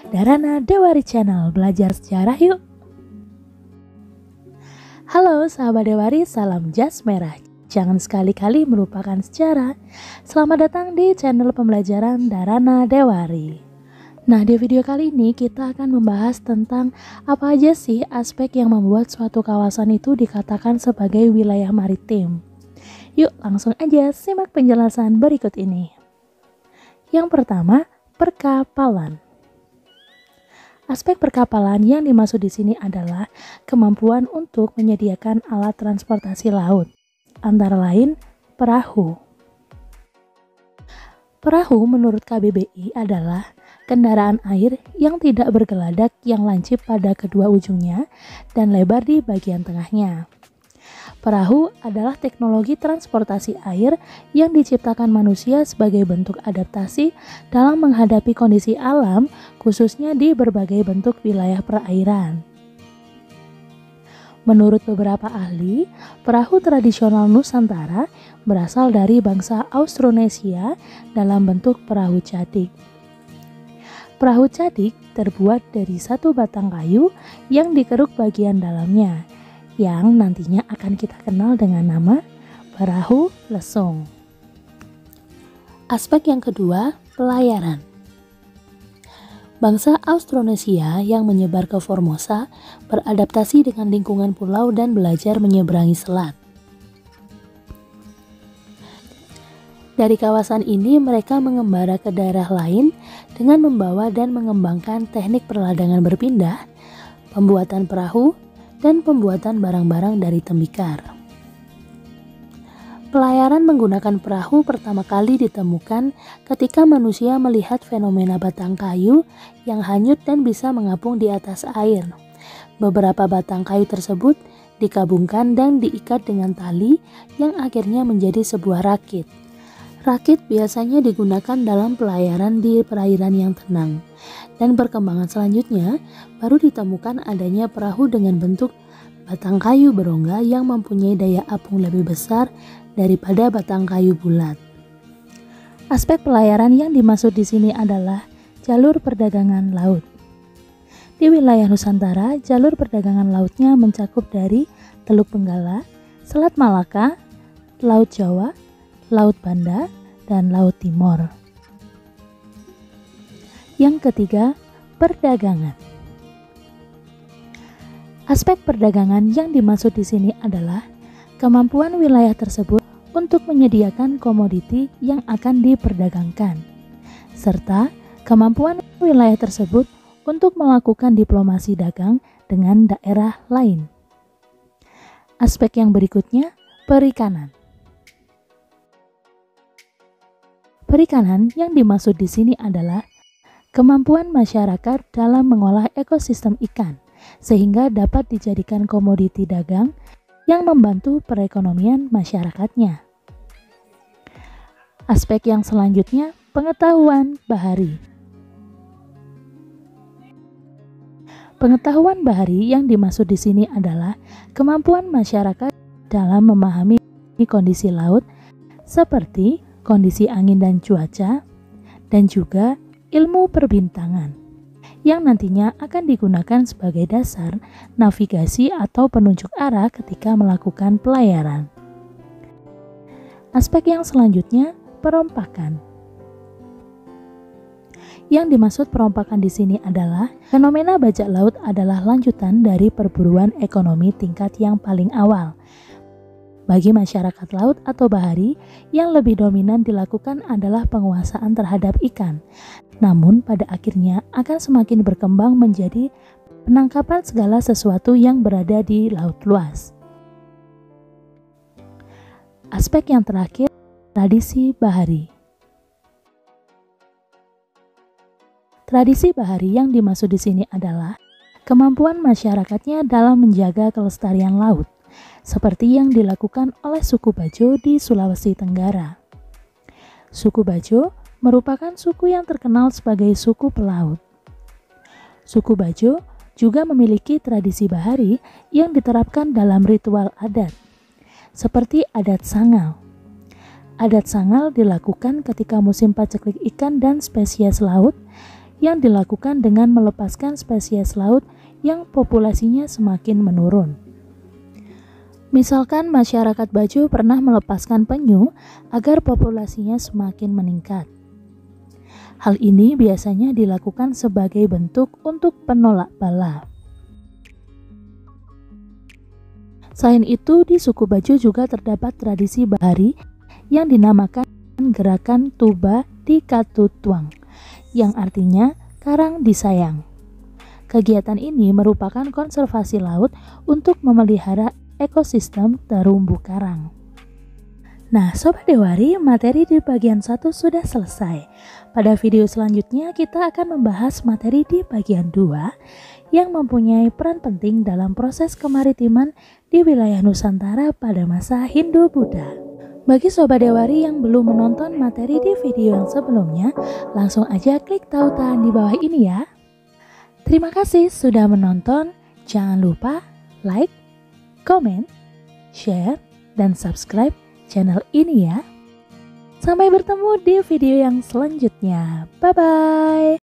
Dharana Dewari Channel, belajar sejarah yuk. Halo sahabat Dewari, salam jas merah. Jangan sekali-kali melupakan sejarah. Selamat datang di channel pembelajaran Dharana Dewari. Nah, di video kali ini kita akan membahas tentang apa aja sih aspek yang membuat suatu kawasan itu dikatakan sebagai wilayah maritim. Yuk langsung aja simak penjelasan berikut ini. Yang pertama, perkapalan. Aspek perkapalan yang dimaksud di sini adalah kemampuan untuk menyediakan alat transportasi laut, antara lain perahu. Perahu menurut KBBI adalah kendaraan air yang tidak bergeladak yang lancip pada kedua ujungnya dan lebar di bagian tengahnya. Perahu adalah teknologi transportasi air yang diciptakan manusia sebagai bentuk adaptasi dalam menghadapi kondisi alam, khususnya di berbagai bentuk wilayah perairan. Menurut beberapa ahli, perahu tradisional Nusantara berasal dari bangsa Austronesia dalam bentuk perahu cadik. Perahu cadik terbuat dari satu batang kayu yang dikeruk bagian dalamnya, yang nantinya akan kita kenal dengan nama perahu lesung. Aspek yang kedua, pelayaran. Bangsa Austronesia yang menyebar ke Formosa beradaptasi dengan lingkungan pulau dan belajar menyeberangi selat. Dari kawasan ini mereka mengembara ke daerah lain dengan membawa dan mengembangkan teknik perladangan berpindah, pembuatan perahu, dan pembuatan barang-barang dari tembikar. Pelayaran menggunakan perahu pertama kali ditemukan ketika manusia melihat fenomena batang kayu yang hanyut dan bisa mengapung di atas air. Beberapa batang kayu tersebut dikabungkan dan diikat dengan tali yang akhirnya menjadi sebuah rakit. Rakit biasanya digunakan dalam pelayaran di perairan yang tenang, dan perkembangan selanjutnya baru ditemukan adanya perahu dengan bentuk batang kayu berongga yang mempunyai daya apung lebih besar daripada batang kayu bulat. Aspek pelayaran yang dimaksud di sini adalah jalur perdagangan laut. Di wilayah Nusantara, jalur perdagangan lautnya mencakup dari Teluk Benggala, Selat Malaka, Laut Jawa, Laut Banda, dan Laut Timor. Yang ketiga, perdagangan. Aspek perdagangan yang dimaksud di sini adalah kemampuan wilayah tersebut untuk menyediakan komoditi yang akan diperdagangkan, serta kemampuan wilayah tersebut untuk melakukan diplomasi dagang dengan daerah lain. Aspek yang berikutnya, perikanan. Perikanan yang dimaksud di sini adalah kemampuan masyarakat dalam mengolah ekosistem ikan sehingga dapat dijadikan komoditi dagang yang membantu perekonomian masyarakatnya. Aspek yang selanjutnya, pengetahuan bahari. Pengetahuan bahari yang dimaksud di sini adalah kemampuan masyarakat dalam memahami kondisi laut seperti kondisi angin dan cuaca, dan juga ilmu perbintangan, yang nantinya akan digunakan sebagai dasar navigasi atau penunjuk arah ketika melakukan pelayaran. Aspek yang selanjutnya, perompakan. Yang dimaksud perompakan di sini adalah fenomena bajak laut adalah lanjutan dari perburuan ekonomi tingkat yang paling awal. Bagi masyarakat laut atau bahari, yang lebih dominan dilakukan adalah penguasaan terhadap ikan. Namun pada akhirnya akan semakin berkembang menjadi penangkapan segala sesuatu yang berada di laut luas. Aspek yang terakhir, tradisi bahari. Tradisi bahari yang dimaksud di sini adalah kemampuan masyarakatnya dalam menjaga kelestarian laut, seperti yang dilakukan oleh suku Bajo di Sulawesi Tenggara. Suku Bajo merupakan suku yang terkenal sebagai suku pelaut. Suku Bajo juga memiliki tradisi bahari yang diterapkan dalam ritual adat, seperti adat sangal. Adat sangal dilakukan ketika musim paceklik ikan dan spesies laut yang dilakukan dengan melepaskan spesies laut yang populasinya semakin menurun. Misalkan masyarakat Bajo pernah melepaskan penyu agar populasinya semakin meningkat. Hal ini biasanya dilakukan sebagai bentuk untuk penolak bala. Selain itu, di suku Bajo juga terdapat tradisi bahari yang dinamakan gerakan Tuba di Katutuang, yang artinya karang disayang. Kegiatan ini merupakan konservasi laut untuk memelihara ekosistem terumbu karang. Nah, Sobat Dewari, materi di bagian 1 sudah selesai. Pada video selanjutnya kita akan membahas materi di bagian 2 yang mempunyai peran penting dalam proses kemaritiman di wilayah Nusantara pada masa Hindu-Buddha. Bagi Sobat Dewari yang belum menonton materi di video yang sebelumnya, langsung aja klik tautan di bawah ini ya. Terima kasih sudah menonton. Jangan lupa like, komen, share, dan subscribe channel ini ya. Sampai bertemu di video yang selanjutnya. Bye-bye.